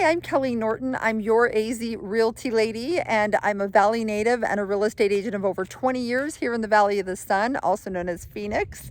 Hi, I'm Kelley Norton. I'm your AZ Realty lady, and I'm a Valley native and a real estate agent of over 20 years here in the Valley of the Sun, also known as Phoenix.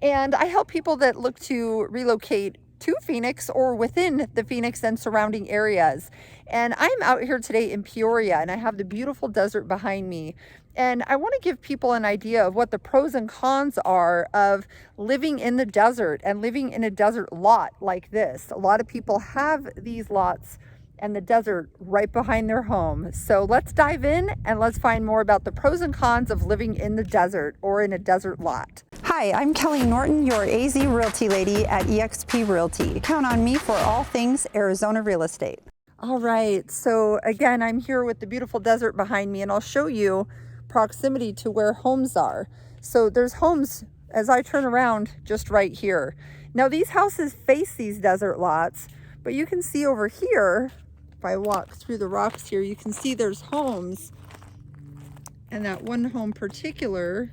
And I help people that look to relocate to Phoenix or within the Phoenix and surrounding areas. And I'm out here today in Peoria, and I have the beautiful desert behind me. And I want to give people an idea of what the pros and cons are of living in the desert and living in a desert lot like this. A lot of people have these lots and the desert right behind their home. So let's dive in and let's find more about the pros and cons of living in the desert or in a desert lot. Hi, I'm Kelley Norton, your AZ Realty lady at EXP Realty. Count on me for all things Arizona real estate. All right, so again, I'm here with the beautiful desert behind me, and I'll show you proximity to where homes are. So there's homes, as I turn around, just right here. Now these houses face these desert lots, but you can see over here, if I walk through the rocks here, you can see there's homes, and that one home particular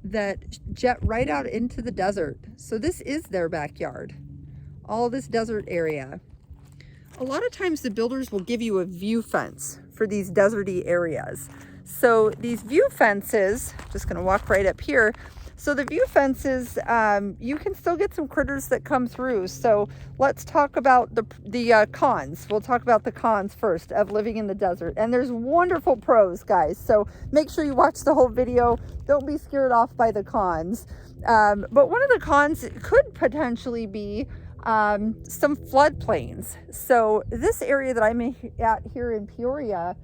that jet right out into the desert. So this is their backyard, all this desert area. A lot of times the builders will give you a view fence for these deserty areas. So these view fences, just going to walk right up here. So the view fences, you can still get some critters that come through. So let's talk about the cons. We'll talk about the cons first of living in the desert. And there's wonderful pros, guys. So make sure you watch the whole video. Don't be scared off by the cons. But one of the cons could potentially be some floodplains. So this area that I'm at here in Peoria,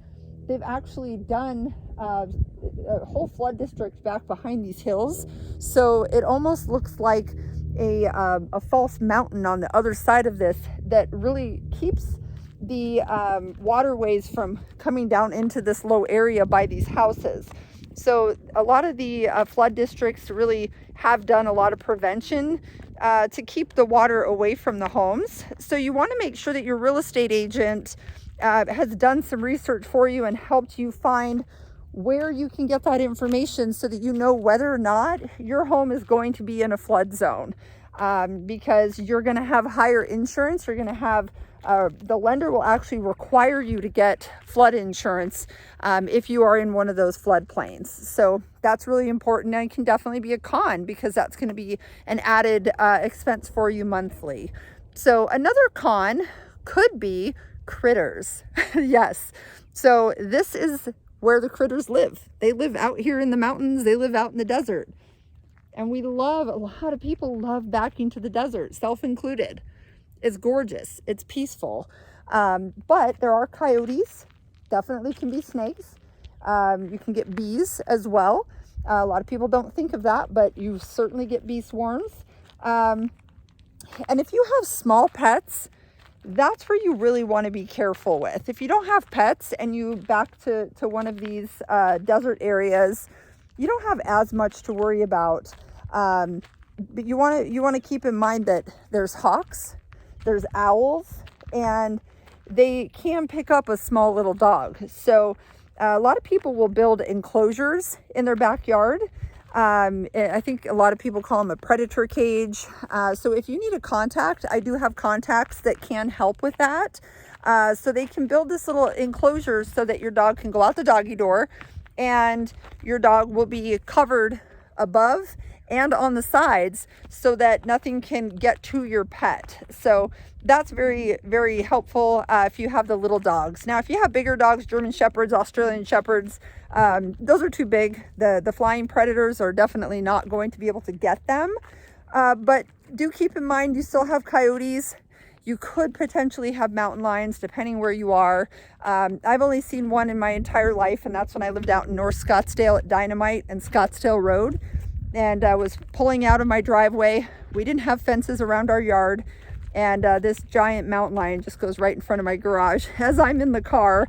they've actually done a whole flood district back behind these hills. So it almost looks like a false mountain on the other side of this that really keeps the waterways from coming down into this low area by these houses. So a lot of the flood districts really have done a lot of prevention to keep the water away from the homes. So you want to make sure that your real estate agent has done some research for you and helped you find where you can get that information so that you know whether or not your home is going to be in a flood zone, because you're going to have higher insurance. You're going to have the lender will actually require you to get flood insurance if you are in one of those floodplains. So that's really important, and it can definitely be a con because that's going to be an added expense for you monthly. So another con could be critters. Yes. So this is where the critters live. They live out here in the mountains. They live out in the desert. And a lot of people love backing to the desert, self included. It's gorgeous. It's peaceful. But there are coyotes, definitely can be snakes. You can get bees as well. A lot of people don't think of that, but you certainly get bee swarms. And if you have small pets, that's where you really want to be careful with. If you don't have pets and you back to one of these desert areas, you don't have as much to worry about. But you want to keep in mind that there's hawks, there's owls, and they can pick up a small little dog. So a lot of people will build enclosures in their backyard. I think a lot of people call them a predator cage. So if you need a contact, I do have contacts that can help with that. So they can build this little enclosure so that your dog can go out the doggy door and your dog will be covered above and on the sides so that nothing can get to your pet. So that's very, very helpful if you have the little dogs. Now, if you have bigger dogs, German Shepherds, Australian Shepherds, those are too big. The flying predators are definitely not going to be able to get them. But do keep in mind, you still have coyotes. You could potentially have mountain lions depending where you are. I've only seen one in my entire life, and that's when I lived out in North Scottsdale at Dynamite and Scottsdale Road. And I was pulling out of my driveway. We didn't have fences around our yard. And this giant mountain lion just goes right in front of my garage as I'm in the car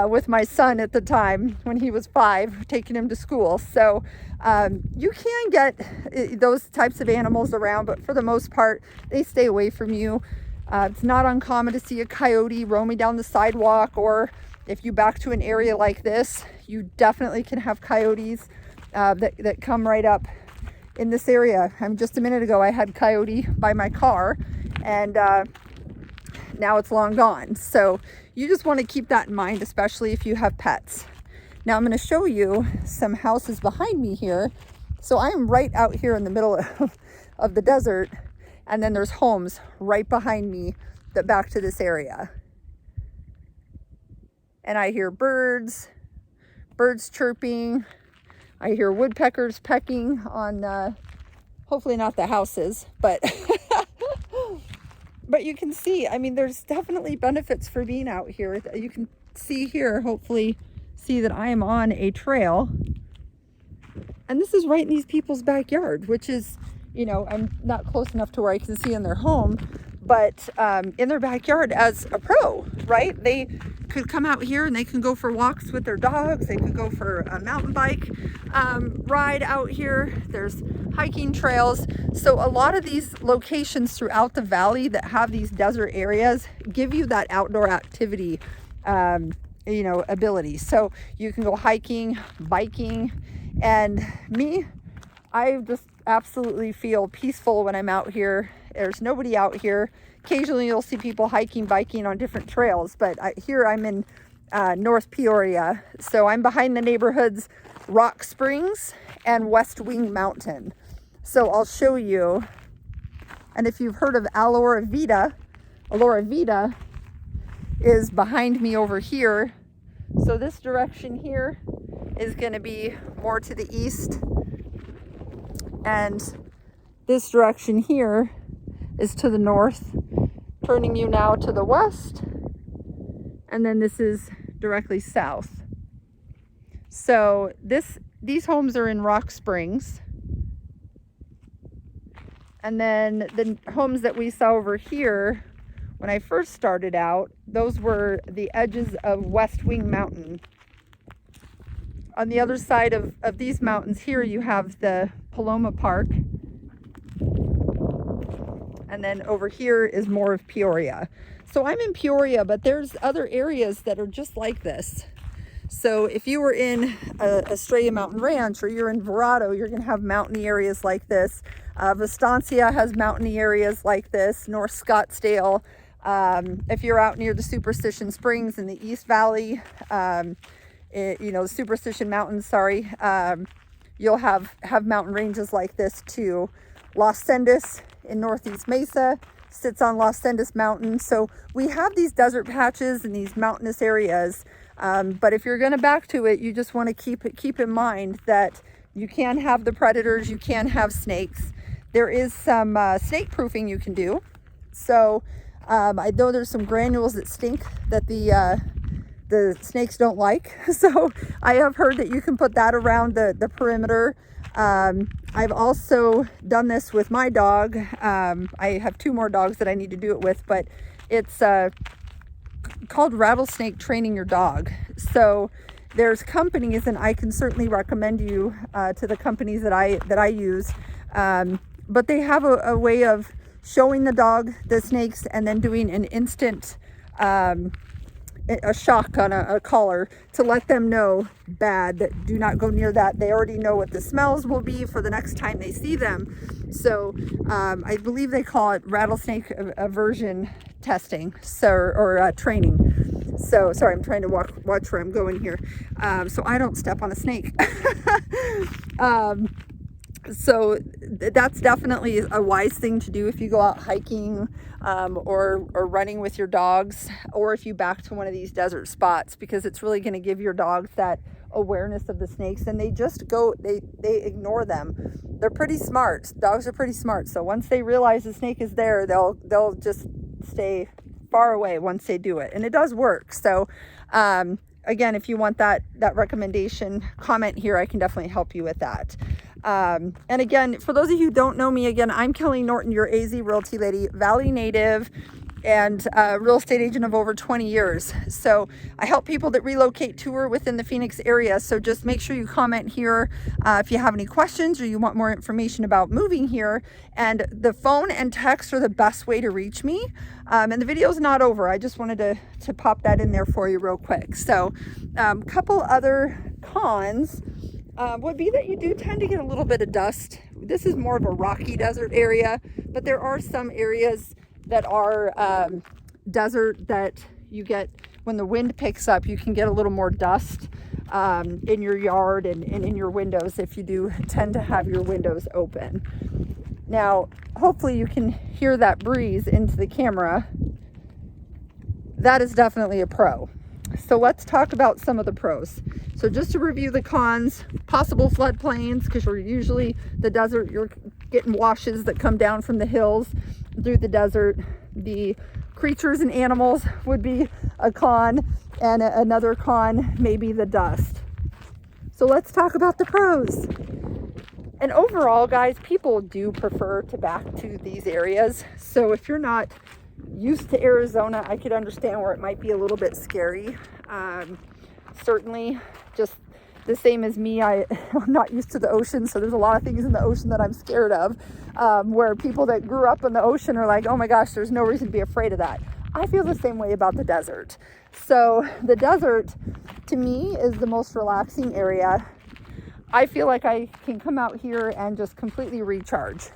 with my son at the time when he was 5, taking him to school. So you can get those types of animals around, but for the most part, they stay away from you. It's not uncommon to see a coyote roaming down the sidewalk, or if you back to an area like this, you definitely can have coyotes that come right up in this area. Just a minute ago, I had coyote by my car, and now it's long gone. So you just want to keep that in mind, especially if you have pets. Now I'm going to show you some houses behind me here. So I am right out here in the middle of the desert, and then there's homes right behind me that back to this area. And I hear birds chirping. I hear woodpeckers pecking on, hopefully not the houses, but but you can see, I mean, there's definitely benefits for being out here. You can see here, hopefully see that I am on a trail. And this is right in these people's backyard, which is, you know, I'm not close enough to where I can see in their home, but in their backyard as a pro, right? They could come out here and they can go for walks with their dogs. They could go for a mountain bike ride out here. There's hiking trails. So a lot of these locations throughout the valley that have these desert areas give you that outdoor activity, you know, ability. So you can go hiking, biking, and me, I just absolutely feel peaceful when I'm out here. There's nobody out here. Occasionally you'll see people hiking, biking on different trails, but here I'm in North Peoria. So I'm behind the neighborhoods Rock Springs and West Wing Mountain. So I'll show you. And if you've heard of Alora Vita is behind me over here. So this direction here is going to be more to the east, and this direction here is to the north, turning you now to the west, and then this is directly south. So these homes are in Rock Springs, and then the homes that we saw over here when I first started out, those were the edges of West Wing Mountain. On the other side of these mountains here, you have the Paloma Park. And then over here is more of Peoria. So I'm in Peoria, but there's other areas that are just like this. So if you were in Estrella Mountain Ranch, or you're in Verrado, you're going to have mountainy areas like this. Vistancia has mountainy areas like this. North Scottsdale. If you're out near the Superstition Springs in the East Valley, you know, the Superstition Mountains, sorry, you'll have mountain ranges like this too. Los Sendas in Northeast Mesa sits on Los Sendas Mountain. So we have these desert patches and these mountainous areas. But if you're going to back to it, you just want to keep in mind that you can have the predators, you can have snakes. There is some snake proofing you can do. So I know there's some granules that stink that the snakes don't like. So I have heard that you can put that around the perimeter. I've also done this with my dog. I have 2 more dogs that I need to do it with, but it's called rattlesnake training your dog. So there's companies, and I can certainly recommend you to the companies that I use. But they have a way of showing the dog the snakes and then doing an instant a shock on a collar to let them know bad, that do not go near that. They already know what the smells will be for the next time they see them. So I believe they call it rattlesnake aversion testing, so, or training. So sorry, I'm trying to watch where I'm going here, so I don't step on a snake. So that's definitely a wise thing to do if you go out hiking or running with your dogs, or if you back to one of these desert spots, because it's really going to give your dogs that awareness of the snakes, and they just go, they ignore them. They're pretty smart. Dogs are pretty smart. So once they realize the snake is there, they'll just stay far away once they do it, and it does work. So again, if you want that recommendation, comment here. I can definitely help you with that. And again, for those of you who don't know me, again, I'm Kelley Norton, your AZ Realty lady, Valley native, and real estate agent of over 20 years. So I help people that relocate to or within the Phoenix area. So just make sure you comment here if you have any questions or you want more information about moving here. And the phone and text are the best way to reach me. And the video is not over. I just wanted to pop that in there for you real quick. So couple other cons would be that you do tend to get a little bit of dust. This is more of a rocky desert area, but there are some areas that are desert that you get when the wind picks up. You can get a little more dust in your yard and in your windows if you do tend to have your windows open. Now, hopefully you can hear that breeze into the camera. That is definitely a pro. So let's talk about some of the pros. So just to review the cons: possible floodplains, because you're usually the desert, you're getting washes that come down from the hills through the desert. The creatures and animals would be a con, and another con may be the dust. So let's talk about the pros. And overall, guys, people do prefer to back to these areas. So if you're not used to Arizona, I could understand where it might be a little bit scary. Certainly, just the same as me, I'm not used to the ocean, so there's a lot of things in the ocean that I'm scared of, where people that grew up in the ocean are like, oh my gosh, there's no reason to be afraid of that. I feel the same way about the desert. So the desert, to me, is the most relaxing area. I feel like I can come out here and just completely recharge.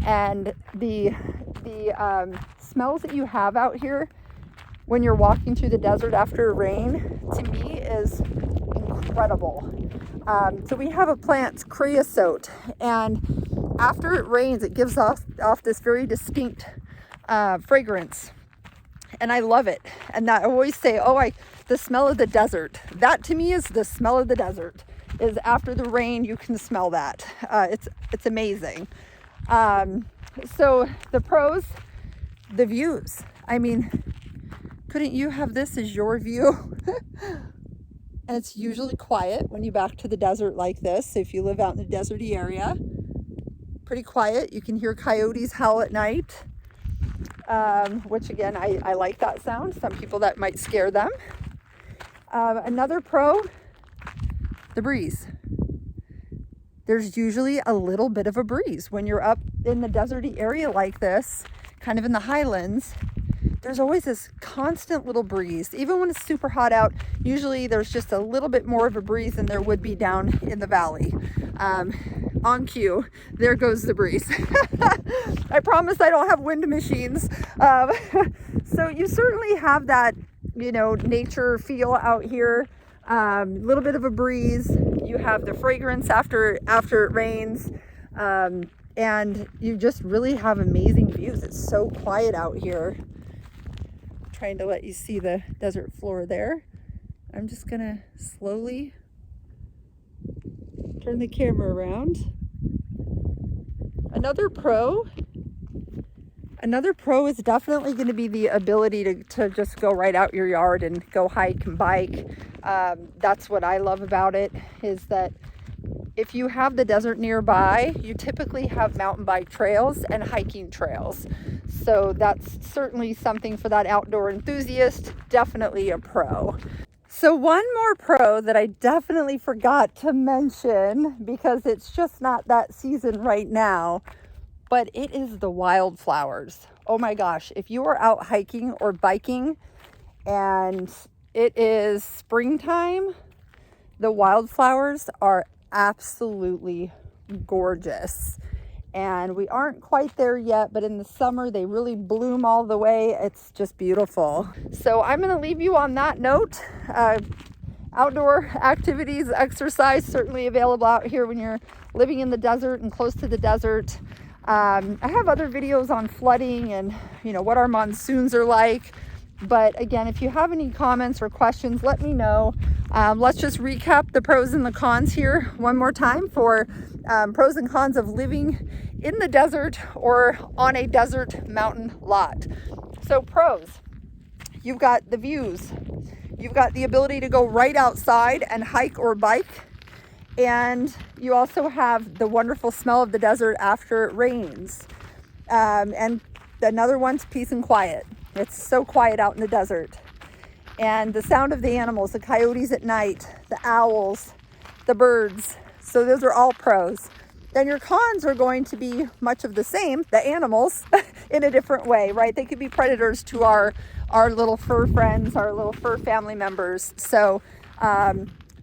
And the smells that you have out here when you're walking through the desert after rain, to me, is incredible. So we have a plant, creosote, and after it rains, it gives off this very distinct fragrance, and I love it. And that I always say, the smell of the desert. That to me is the smell of the desert. Is after the rain, you can smell that. It's amazing. So the pros, the views. I mean, couldn't you have this as your view? And it's usually quiet when you back to the desert like this. If you live out in the deserty area, pretty quiet. You can hear coyotes howl at night, which again, I like that sound. Some people that might scare them. Another pro, the breeze. There's usually a little bit of a breeze when you're up in the deserty area like this, kind of in the highlands. There's always this constant little breeze. Even when it's super hot out, usually there's just a little bit more of a breeze than there would be down in the valley. On cue, there goes the breeze. I promise I don't have wind machines. So you certainly have that, nature feel out here. A little bit of a breeze. You have the fragrance after it rains. And you just really have amazing views. It's so quiet out here. Trying to let you see the desert floor there. I'm just gonna slowly turn the camera around. Another pro is definitely going to be the ability to just go right out your yard and go hike and bike. That's what I love about it, is that if you have the desert nearby, you typically have mountain bike trails and hiking trails. So that's certainly something for that outdoor enthusiast, definitely a pro. So one more pro that I definitely forgot to mention, because it's just not that season right now, but it is the wildflowers. Oh my gosh, if you are out hiking or biking and it is springtime, the wildflowers are absolutely gorgeous. And we aren't quite there yet, but in the summer they really bloom all the way. It's just beautiful. So I'm going to leave you on that note. Outdoor activities, exercise, certainly available out here when you're living in the desert and close to the desert. I have other videos on flooding and what our monsoons are like. But again, if you have any comments or questions, let me know. Let's just recap the pros and the cons here one more time for pros and cons of living in the desert or on a desert mountain lot. So pros, you've got the views. You've got the ability to go right outside and hike or bike. And you also have the wonderful smell of the desert after it rains. And another one's peace and quiet. It's so quiet out in the desert. And the sound of the animals, the coyotes at night, the owls, the birds. So those are all pros. Then your cons are going to be much of the same, the animals, in a different way, right? They could be predators to our little fur friends, our little fur family members. So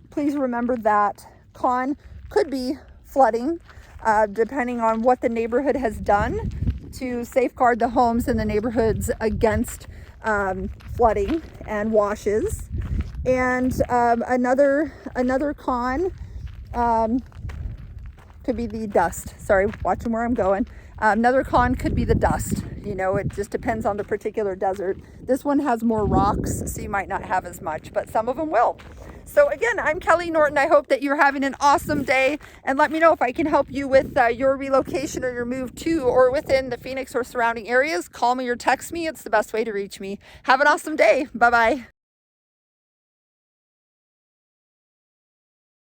please remember that. Con could be flooding, depending on what the neighborhood has done to safeguard the homes in the neighborhoods against flooding and washes. And another con could be the dust. Sorry, watching where I'm going. Another con could be the dust. You know, it just depends on the particular desert. This one has more rocks, so you might not have as much, but some of them will. So again, I'm Kelley Norton. I hope that you're having an awesome day, and let me know if I can help you with your relocation or your move to or within the Phoenix or surrounding areas. Call me or text me. It's the best way to reach me. Have an awesome day. Bye-bye.